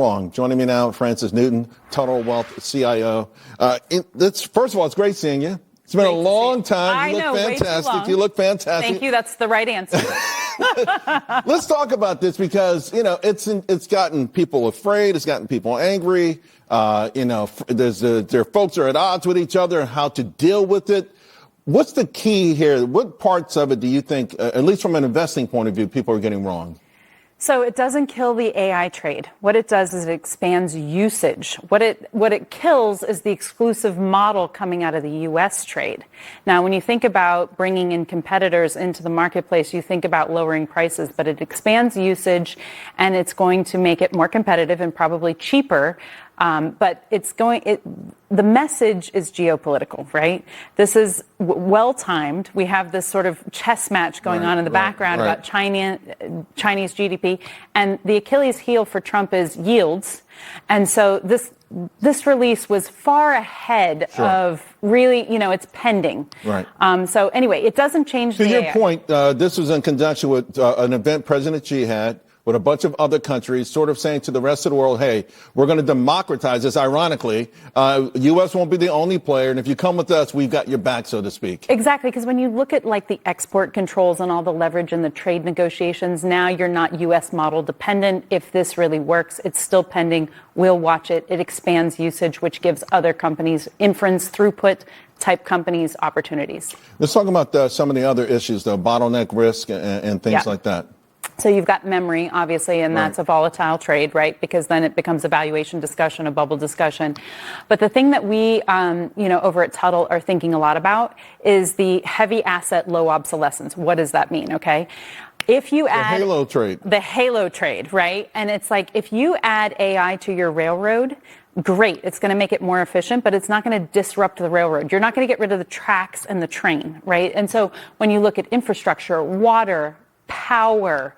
Wrong. Joining me now, Francis Newton, Total Wealth CIO. First of all, it's great seeing you. It's been a long time. You look fantastic. You look fantastic. Thank you. That's the right answer. Let's talk about this because, it's gotten people afraid. It's gotten people angry. There are folks are at odds with each other and how to deal with it. What's the key here? What parts of it do you think, at least from an investing point of view, people are getting wrong? So it doesn't kill the AI trade. What it does is it expands usage. What it kills is the exclusive model coming out of the U.S. trade. Now, when you think about bringing in competitors into the marketplace, you think about lowering prices, but it expands usage and it's going to make it more competitive and probably cheaper. But the message is geopolitical, right? This is well-timed. We have this sort of chess match going on in the background about Chinese GDP. And the Achilles heel for Trump is yields. And so this release was far ahead of really, it's pending. Right. So anyway, it doesn't change the To your point, this was in conjunction with an event President Xi had with a bunch of other countries sort of saying to the rest of the world, hey, we're going to democratize this. Ironically, U.S. won't be the only player. And if you come with us, we've got your back, so to speak. Exactly. Because when you look at like the export controls and all the leverage in the trade negotiations, now you're not U.S. model dependent. If this really works, it's still pending. We'll watch it. It expands usage, which gives other companies inference throughput type companies opportunities. Let's talk about some of the other issues, though, bottleneck risk and things like that. So you've got memory, obviously, and that's a volatile trade, right? Because then it becomes a valuation discussion, a bubble discussion. But the thing that we, over at Tuttle are thinking a lot about is the heavy asset, low obsolescence. What does that mean? Okay. If you add the halo trade, right? And it's like, if you add AI to your railroad, great. It's going to make it more efficient, but it's not going to disrupt the railroad. You're not going to get rid of the tracks and the train, right? And so when you look at infrastructure, water, power,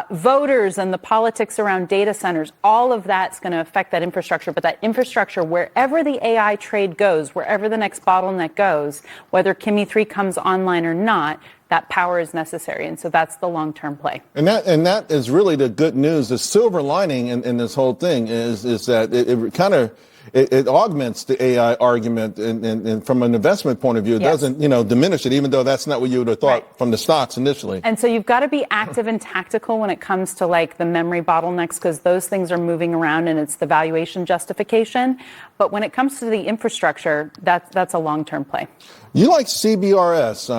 voters and the politics around data centers, all of that's going to affect that infrastructure. But that infrastructure, wherever the AI trade goes, wherever the next bottleneck goes, whether Kimi 3 comes online or not, that power is necessary. And so that's the long-term play. And that is really the good news. The silver lining in this whole thing is that it kind of it augments the AI argument, and from an investment point of view, it doesn't, diminish it, even though that's not what you would have thought from the stocks initially. And so you've got to be active and tactical when it comes to like the memory bottlenecks, because those things are moving around and it's the valuation justification. But when it comes to the infrastructure, that's a long-term play. You like CBRS,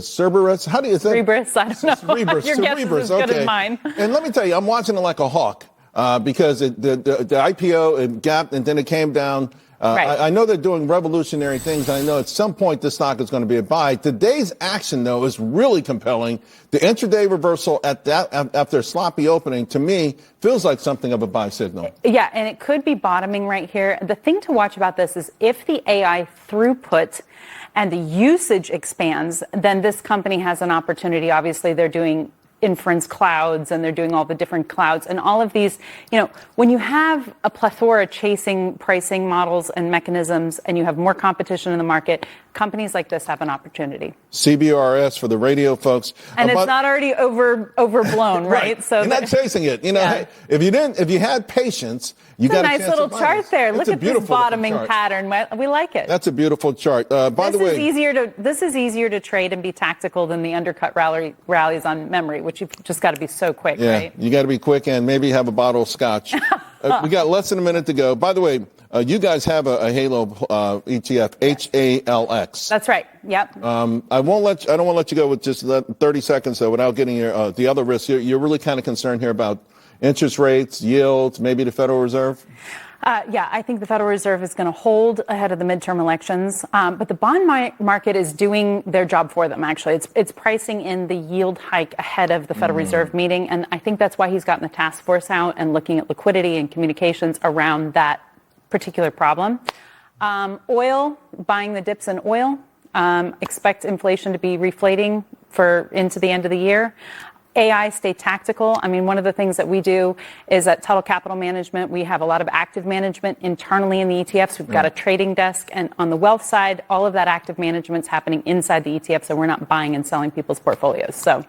Cerberus? How do you think? Cerebrus, I don't know. Cerebrus, Your guess is as good as mine. And let me tell you, I'm watching it like a hawk. Because the IPO, it gapped, and then it came down. I know they're doing revolutionary things. I know at some point the stock is going to be a buy. Today's action, though, is really compelling. The intraday reversal after a sloppy opening, to me, feels like something of a buy signal. Yeah, and it could be bottoming right here. The thing to watch about this is if the AI throughput and the usage expands, then this company has an opportunity. Obviously, they're doing inference clouds and they're doing all the different clouds and all of these, when you have a plethora chasing pricing models and mechanisms and you have more competition in the market, companies like this have an opportunity. CBRS for the radio folks. And it's not already overblown, right? So you're not chasing it. If you had patience, you got a nice little chart there. Look at this bottoming pattern. We like it. That's a beautiful chart. By the way, this is easier to trade and be tactical than the undercut rallies on memory, which you've just got to be so quick, right? You got to be quick and maybe have a bottle of scotch. We got less than a minute to go. By the way, you guys have a Halo ETF, HALX. That's right. Yep. I don't want to let you go with just 30 seconds though, without getting the other risks. You're really kind of concerned here about interest rates, yields, maybe the Federal Reserve. I think the Federal Reserve is going to hold ahead of the midterm elections. But the bond market is doing their job for them, actually. It's pricing in the yield hike ahead of the Federal Reserve meeting. And I think that's why he's gotten the task force out and looking at liquidity and communications around that particular problem. Oil, buying the dips in oil. Expect inflation to be reflating into the end of the year. AI, stay tactical. I mean, one of the things that we do is at Tuttle Capital Management, we have a lot of active management internally in the ETFs. We've got a trading desk. And on the wealth side, all of that active management's happening inside the ETF. So we're not buying and selling people's portfolios. So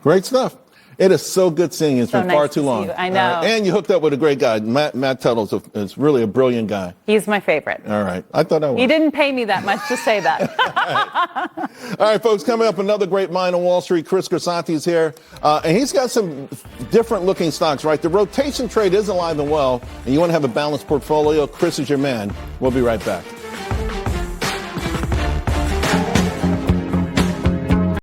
great stuff. It is so good seeing you. It's been nice far to too see long. you. I know. And you hooked up with a great guy. Matt Tuttle's is really a brilliant guy. He's my favorite. All right. I thought I was. You didn't pay me that much to say that. All right, folks, coming up, another great mind on Wall Street. Chris Grisanti's here, and he's got some different-looking stocks, right? The rotation trade is alive and well, and you want to have a balanced portfolio. Chris is your man. We'll be right back.